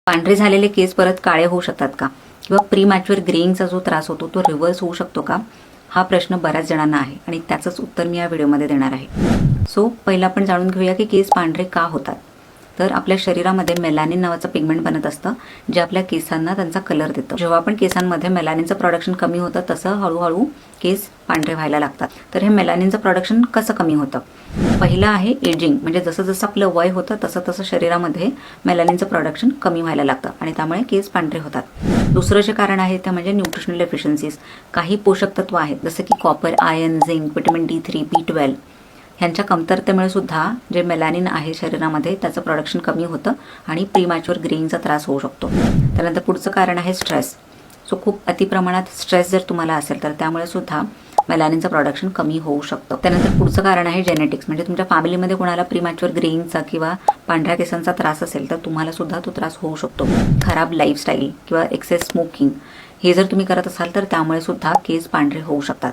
पांढरे झालेले केस परत काळे होऊ शकतात का? किंवा प्रीमॅच्युअर ग्रेइंगचा जो त्रास होतो तो रिव्हर्स होऊ शकतो का? हा प्रश्न बऱ्याच जणांना आहे आणि त्याचंच उत्तर मी या व्हिडिओमध्ये देणार आहे. सो पहिला आपण जाणून घेऊया की केस पांढरे का होतात. तर आपल्या शरीरामध्ये मेलॅनिन नावाचं पिगमेंट बनत असतं जे आपल्या केसांना त्यांचा कलर देतं. जेव्हा आपण केसांमध्ये मेलॅनिनचं प्रोडक्शन कमी होतं तसं हळूहळू केस पांढरे व्हायला लागतात. तर हे मेलॅनिनचं प्रोडक्शन कसं कमी होतं? पहिलं आहे एजिंग, म्हणजे जसं जसं आपलं वय होतं तसं तसं शरीरामध्ये मेलॅनिनचं प्रोडक्शन कमी व्हायला लागतं आणि त्यामुळे केस पांढरे होतात. दुसरं जे कारण आहे ते म्हणजे न्यूट्रिशनल डेफिशियन्सीज. काही पोषक तत्व आहेत जसं की copper, iron, zinc, vitamin D3, B12 ह्यांच्या कमतरतेमुळे सुद्धा जे मेलॅनिन आहे शरीरामध्ये त्याचं प्रोडक्शन कमी होतं आणि प्रीमॅच्युअर ग्रेइंगचा त्रास होऊ शकतो. त्यानंतर पुढचं कारण आहे स्ट्रेस. सो खूप अतिप्रमाणात स्ट्रेस जर तुम्हाला असेल तर त्यामुळे सुद्धा मेलॅनिनचं प्रोडक्शन कमी होऊ शकतं. त्यानंतर पुढचं कारण आहे जेनेटिक्स, म्हणजे तुमच्या फॅमिलीमध्ये कोणाला प्रीमॅच्युअर ग्रेइंगचा किंवा पांढऱ्या केसांचा त्रास असेल तर तुम्हाला सुद्धा तो त्रास होऊ शकतो. खराब लाईफस्टाईल किंवा एक्सेस स्मोकिंग हे जर तुम्ही करत असाल तर त्यामुळे सुद्धा केस पांढरे होऊ शकतात.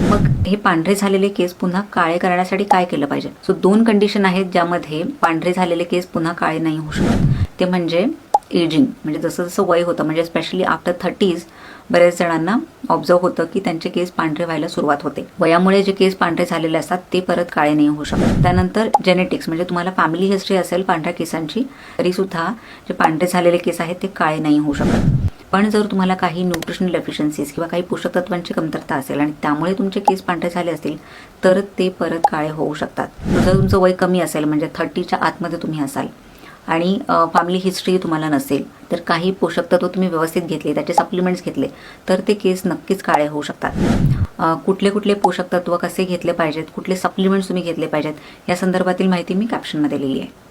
मग हे पांढरे झालेले केस पुन्हा काळे करण्यासाठी काय केलं पाहिजे? सो 2 कंडिशन आहेत ज्यामध्ये पांढरे झालेले केस पुन्हा काळे नाही होऊ शकत. ते म्हणजे एजिंग, म्हणजे जसं जसं वय होतं, म्हणजे स्पेशली आफ्टर 30s बऱ्याच जणांना ऑब्झर्व होतं की त्यांचे केस पांढरे व्हायला सुरुवात होते. वयामुळे जे केस पांढरे झालेले असतात ते परत काळे नाही होऊ शकत. त्यानंतर जेनेटिक्स, म्हणजे तुम्हाला फॅमिली हिस्ट्री असेल पांढऱ्या केसांची तरी सुद्धा जे पांढरे झालेले केस आहेत ते काळे नाही होऊ शकत. पण जर तुम्हाला काही न्यूट्रिशनल डेफिशियन्सीज किंवा काही पोषक तत्वांची कमतरता असेल आणि त्यामुळे तुमचे केस पांढरे झाले असतील तर ते परत काळे होऊ शकतात. जर तुमचं वय कमी असेल, म्हणजे 30च्या आतमध्ये तुम्ही असाल आणि फॅमिली हिस्ट्री तुम्हाला नसेल तर काही पोषक तत्व तुम्ही व्यवस्थित घेतले, त्याचे सप्लिमेंट्स घेतले तर ते केस नक्कीच काळे होऊ शकतात. कुठले कुठले पोषक तत्व कसे घेतले पाहिजेत, कुठले सप्लिमेंट्स तुम्ही घेतले पाहिजेत या संदर्भातील माहिती मी कॅप्शनमध्ये लिहिली आहे.